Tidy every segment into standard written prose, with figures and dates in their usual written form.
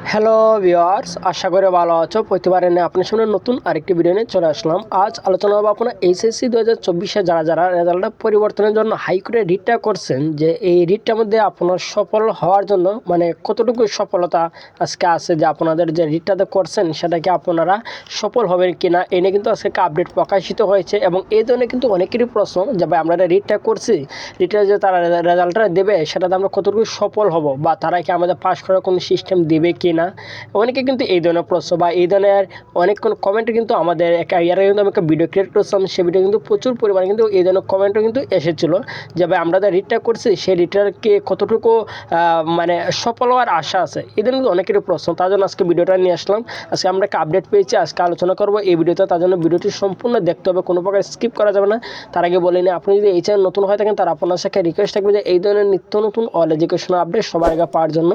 Hello viewers, আশা করি ভালো আছো। প্রতিবারের নিয়ে আপনার সামনে নতুন আরেকটি ভিডিও নিয়ে চলে আসলাম। আজ আলোচনা হবে আপনার এইচএসসি 2024-এ যারা রেজাল্টটা পরিবর্তনের জন্য হাইকোর্টে রিটটা করছেন, যে এই রিটটার মধ্যে আপনার সফল হওয়ার জন্য মানে কতটুকু সফলতা আজকে আছে, যে আপনাদের যে রিটটাতে করছেন সেটাকে আপনারা সফল হবেন কিনা এ নিয়ে কিন্তু আজকে একটা আপডেট প্রকাশিত হয়েছে। এবং এই ধরনের কিন্তু অনেকেরই প্রশ্ন যে ভাই আমরা রিটটা করছি, রিটটা যে তারা রেজাল্টটা দেবে সেটাতে আমরা কতটুকু সফল হব, বা তারা কি আমাদের পাস করার কোনো সিস্টেম দেবে কি না। অনেকে কিন্তু এই ধরনের প্রশ্ন বা এই ধরনের অনেক কমেন্টে কিন্তু আমাদের এর আগে কিন্তু আমি একটা ভিডিও ক্রিয়েট করেছিলাম, সেই ভিডিও কিন্তু প্রচুর পরিমাণে কিন্তু এই ধরনের কমেন্টও কিন্তু এসেছিলো যে ভাই আমরা যারা রিটটা করছি সেই রিটারকে কতটুকু মানে সফল হওয়ার আশা আছে। এই ধরনের কিন্তু অনেকেরই প্রশ্ন, তার জন্য আজকে ভিডিওটা নিয়ে আসলাম। আজকে আমরা একটা আপডেট পেয়েছি, আজকে আলোচনা করবো এই ভিডিওতে। তার জন্য ভিডিওটি সম্পূর্ণ দেখতে হবে, কোনো প্রকার স্কিপ করা যাবে না। তার আগে বলে নিই, আপনি যদি এই চ্যানেল নতুন হয়ে থাকেন তার আপনার সাথে রিকোয়েস্ট থাকবে যে এই ধরনের নিত্য নতুন অল এডুকেশনাল আপডেট সবার আগে পাওয়ার জন্য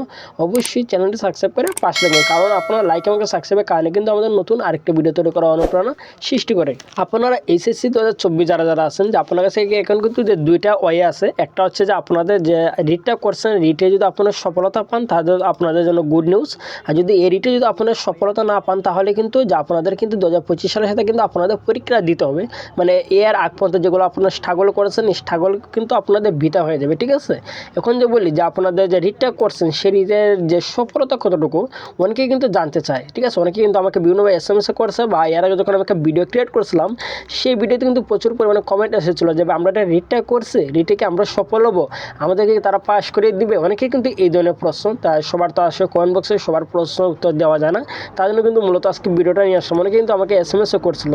অবশ্যই চ্যানেলটি সাবস্ক্রাইব করে পাশে থাকবেন, কারণ আপনারা লাইক এবং সাবস্ক্রাইবের কারণে কিন্তু আমাদের নতুন আরেকটি ভিডিও তৈরি করার অনুপ্রেরণা সৃষ্টি করে। আপনারা এইচএসসি 2024 যারা আছেন, যে আপনার কাছে এখন কিন্তু যে দুইটা ওয়ে আছে। একটা হচ্ছে যে আপনাদের যে রিটটা করছেন, রিটে যদি আপনারা সফলতা পান তাহলে আপনাদের জন্য গুড নিউজ। আর যদি এই রিটে যদি আপনারা সফলতা না পান তাহলে কিন্তু যে আপনাদের কিন্তু 2025 সালের সাথে কিন্তু আপনাদের পরীক্ষা দিতে হবে। মানে এর আগ পর্যন্ত যেগুলো আপনারা স্ট্রাগল করেছেন, স্ট্রাগল কিন্তু আপনাদের ভিটা হয়ে যাবে, ঠিক আছে। এখন যে বলি যে আপনাদের যে রিটটা করছেন সেই রিটের যে সফলতা কতটুকু অনেকে কিন্তু জানতে চায়, ঠিক আছে। অনেকে কিন্তু আমাকে বিভিন্নভাবে SMS করেছে, বা এর আগে যখন আমি একটা ভিডিও ক্রিয়েট করেছিলাম সেই ভিডিওতে কিন্তু প্রচুর পরিমাণে কমেন্ট এসেছিলো যে আমরা একটা রিটটা করছি, রিটেকে আমরা সফল হবো, আমাদেরকে তারা পাস করে দিবে। অনেকেই কিন্তু এই ধরনের প্রশ্ন, তাই সবার তো আসলে কমেন্ট বক্সে সবার প্রশ্ন উত্তর দেওয়া যায় না। তার জন্য কিন্তু মূলত আজকে ভিডিওটা নিয়ে আসলাম। অনেকে কিন্তু আমাকে SMS করছিল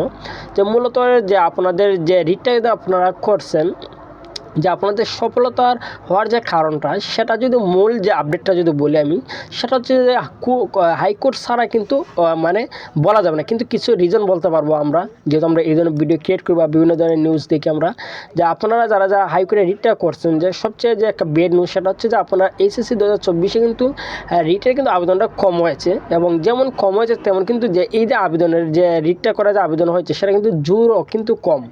যে মূলত যে আপনাদের যে রিটটা আপনারা করছেন, যে আপনাদের সফলতার হওয়ার যে কারণটা, সেটা যদি মূল যে আপডেটটা যদি বলি আমি, সেটা হচ্ছে যে হাইকোর্ট ছাড়া কিন্তু মানে বলা যাবে না, কিন্তু কিছু রিজন বলতে পারবো আমরা, যেহেতু আমরা এই ধরনের ভিডিও ক্রিয়েট করি বা বিভিন্ন ধরনের নিউজ দেখি আমরা, যে আপনারা যারা হাইকোর্টে রিটটা করছেন, যে সবচেয়ে যে একটা বেড নিউজ সেটা হচ্ছে যে আপনার এইচএসসি 2024-এ কিন্তু রিটের কিন্তু আবেদনটা কম হয়েছে। এবং যেমন কম হয়েছে তেমন কিন্তু যে এই যে আবেদনের যে রিটটা করা যে আবেদন হয়েছে সেটা কিন্তু জোরও কিন্তু কম,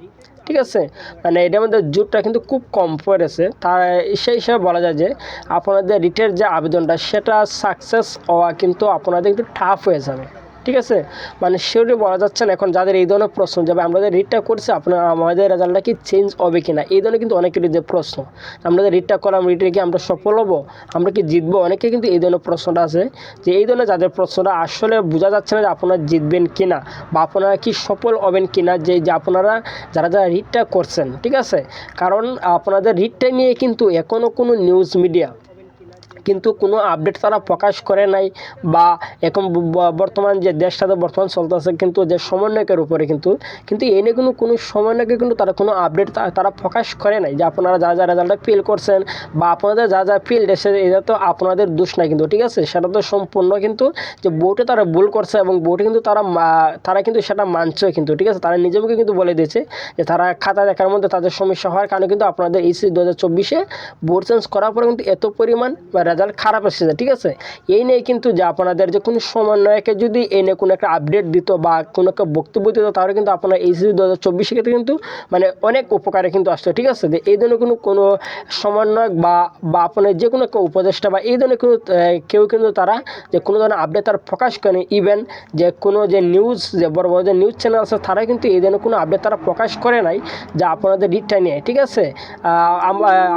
ঠিক আছে। মানে এটার মধ্যে জোরটা কিন্তু খুব কম পড়েছে। তার সেই হিসাবে বলা যায় যে আপনাদের রিটের যে আবেদনটা সেটা সাকসেস হওয়া কিন্তু আপনাদের একটু টাফ হয়ে যাবে, ঠিক আছে। মানে সেটাই বলা যাচ্ছে না। এখন যাদের এই ধরনের প্রশ্ন যাবে আমরা যে রিটটা করছি আপনার আমাদের রেজাল্টটা কি চেঞ্জ হবে কিনা, এই ধরনের কিন্তু অনেকেরই যে প্রশ্ন, আমরা যে রিটটা করলাম রিটে কি আমরা সফল হবো, আমরা কি জিতবো, অনেকে কিন্তু এই ধরনের প্রশ্নটা আছে। যে এই ধরনের যাদের প্রশ্নটা আসলে বোঝা যাচ্ছে না যে আপনারা জিতবেন কিনা বা আপনারা কি সফল হবেন কিনা, যে আপনারা যারা রিটটা করছেন, ঠিক আছে। কারণ আপনাদের রিটটা নিয়ে কিন্তু এখনও কোনো নিউজ মিডিয়া কিন্তু কোনো আপডেট তারা প্রকাশ করে নাই, বা এখন বর্তমান যে দেশটাতে বর্তমান চলতেছে কিন্তু যে সমন্বয়কের উপরে কিন্তু কিন্তু এই নিয়ে কোনো সমন্বয়কে কিন্তু তারা কোনো আপডেট তারা প্রকাশ করে নাই, যে আপনারা যা রেজাল্টটা ফিল করছেন বা আপনাদের যা ফিল্ড এসে, এটা তো আপনাদের দোষ নাই কিন্তু, ঠিক আছে। সেটা তো সম্পূর্ণ কিন্তু যে বোর্ডে তারা ভুল করছে, এবং বোর্ডে কিন্তু তারা কিন্তু সেটা মানছে কিন্তু, ঠিক আছে। তারা নিজেকে কিন্তু বলে দিয়েছে যে তারা খাতা দেখার মধ্যে তাদের সমস্যা হওয়ার কারণে কিন্তু আপনাদের এইচএসসি 2024-এ বোর্ড চেঞ্জ করার পরে কিন্তু এত পরিমাণ রেজাল্ট খারাপ এসেছে, ঠিক আছে। এই নিয়ে কিন্তু যে আপনাদের যে কোনো সমন্বয়কে যদি এই নিয়ে কোনো একটা আপডেট দিত বা কোনো একটা বক্তব্য দিত, তাহলে কিন্তু আপনার এইচএসসি 2024 ক্ষেত্রে কিন্তু মানে অনেক উপকারে কিন্তু আসতো, ঠিক আছে। যে এই ধরনের কোনো সমন্বয়ক বা আপনার যে কোনো একটা উপদেষ্টা বা এই ধরনের কোনো কেউ কিন্তু তারা যে কোনো ধরনের আপডেট তারা প্রকাশ করেনি। ইভেন যে কোনো যে নিউজ, যে বড় বড় যে নিউজ চ্যানেল আছে তারা কিন্তু এই ধরনের কোনো আপডেট তারা প্রকাশ করে নাই যে আপনাদের রিটটা নিয়ে, ঠিক আছে।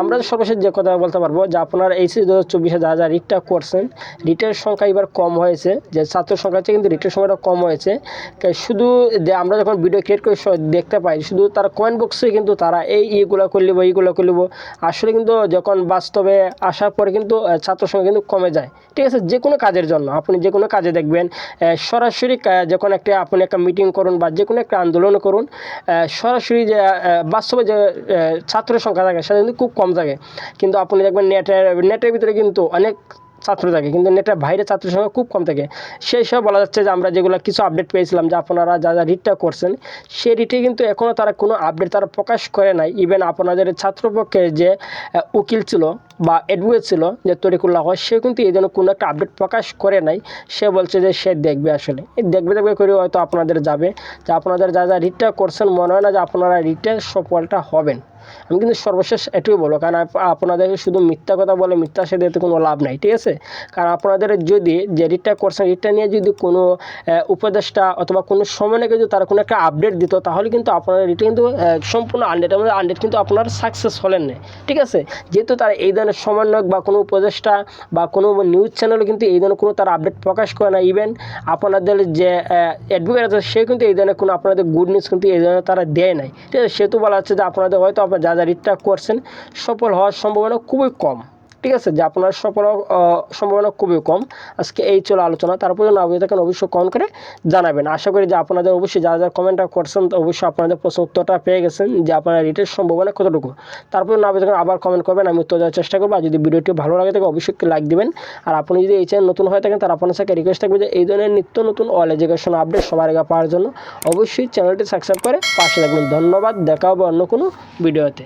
আমরা সর্বশেষ যে কথা বলতে পারবো যে আপনার এইচএসসি 2024-এ যা রিটটা করছেন, রিটের সংখ্যা এবার কম হয়েছে, যে ছাত্র সংখ্যা আছে কিন্তু রিটের সংখ্যাটা কম হয়েছে। শুধু যে আমরা যখন ভিডিও ক্রিয়েট করে দেখতে পাই, শুধু তারা কমেন্ট বক্সে কিন্তু তারা এইগুলো করে নেবো এইগুলো করে নেবো, আসলে কিন্তু যখন বাস্তবে আসার পরে কিন্তু ছাত্র সংখ্যা কিন্তু কমে যায়, ঠিক আছে। যে কোনো কাজের জন্য আপনি যে কোনো কাজে দেখবেন সরাসরি যখন আপনি একটা মিটিং করুন বা যে কোনো একটা আন্দোলন করুন, সরাসরি যে বাস্তবে যে ছাত্রের সংখ্যা থাকে সেটা কিন্তু খুব কম থাকে। কিন্তু আপনি দেখবেন নেটের ভিতরে কিন্তু অনেক ছাত্র থাকে, কিন্তু নেটের বাইরে ছাত্রের সংখ্যা খুব কম থাকে। সেই সব বলা যাচ্ছে যে আমরা যেগুলো কিছু আপডেট পেয়েছিলাম যে আপনারা যা রিটটা করছেন সেই রিটে কিন্তু এখনও তারা কোনো আপডেট তারা প্রকাশ করে নাই। ইভেন আপনাদের ছাত্রপক্ষের যে উকিল ছিল বা অ্যাডভোকেট ছিল যে তরিকুল্লাহ, সে কিন্তু এই জন্য কোনো একটা আপডেট প্রকাশ করে নাই। সে বলছে যে সে দেখবে, আসলে এই দেখবে করে হয়তো আপনাদের যাবে। যে আপনাদের যা রিটটা করছেন মনে হয় না যে আপনারা রিটের সফলটা হবেন। আমি কিন্তু সর্বশেষ এটুকুই বলবো, কারণ আপনাদের শুধু মিথ্যা কথা বলে মিথ্যা সাথে এতে কোনো লাভ নাই, ঠিক আছে। কারণ আপনাদের যদি যে রিটটা করছেন রিটটা নিয়ে যদি কোনো উপদেষ্টা অথবা কোনো সমন্বয়কে যদি তারা কোনো একটা আপডেট দিত, তাহলে কিন্তু আপনার রিটটা কিন্তু সম্পূর্ণ 100 কিন্তু আপনার সাকসেস হলেন না, ঠিক আছে। যেহেতু তারা এই ধরনের সমন্বয়ক বা কোনো উপদেষ্টা বা কোনো নিউজ চ্যানেলে কিন্তু এই ধরনের কোনো তারা আপডেট প্রকাশ করে না। ইভেন আপনাদের যে অ্যাডভোকেট আছে সে কিন্তু এই ধরনের কোনো আপনাদের গুড নিউজ কিন্তু এই ধরনের তারা দেয় নাই, ঠিক আছে। সেহেতু বলা হচ্ছে যে আপনাদের হয়তো আপনার যা যা রিটটা করছেন সফল হওয়ার সম্ভাবনা খুবই কম, ঠিক আছে, যে আপনার সফল সম্ভাবনা খুবই কম। আজকে এই ছিল আলোচনা। তারপরে না বুঝে থাকেন অবশ্যই কমেন্ট করে জানাবেন। আশা করি যে আপনাদের অবশ্যই যারা যারা কমেন্টটা করছেন তো অবশ্যই আপনাদের প্রশ্ন উত্তরটা পেয়ে গেছেন যে আপনার রিটের সম্ভাবনা কতটুকু। তারপরে না বুঝে থাকেন আবার কমেন্ট করবেন, আমি উত্তর দেওয়ার চেষ্টা করবো। আর যদি ভিডিওটি ভালো লাগে থাকে অবশ্যই লাইক দিবেন। আর আপনি যদি এই চ্যানেল নতুন হয়ে থাকেন তার আপনার সাথে রিকোয়েস্ট থাকবে যে এই ধরনের নিত্য নতুন অল এডুকেশন আপডেট সবার আগে পাওয়ার জন্য অবশ্যই চ্যানেলটি সাবস্ক্রাইব করে পাশে থাকবেন। ধন্যবাদ, দেখা হবে অন্য কোনো ভিডিওতে।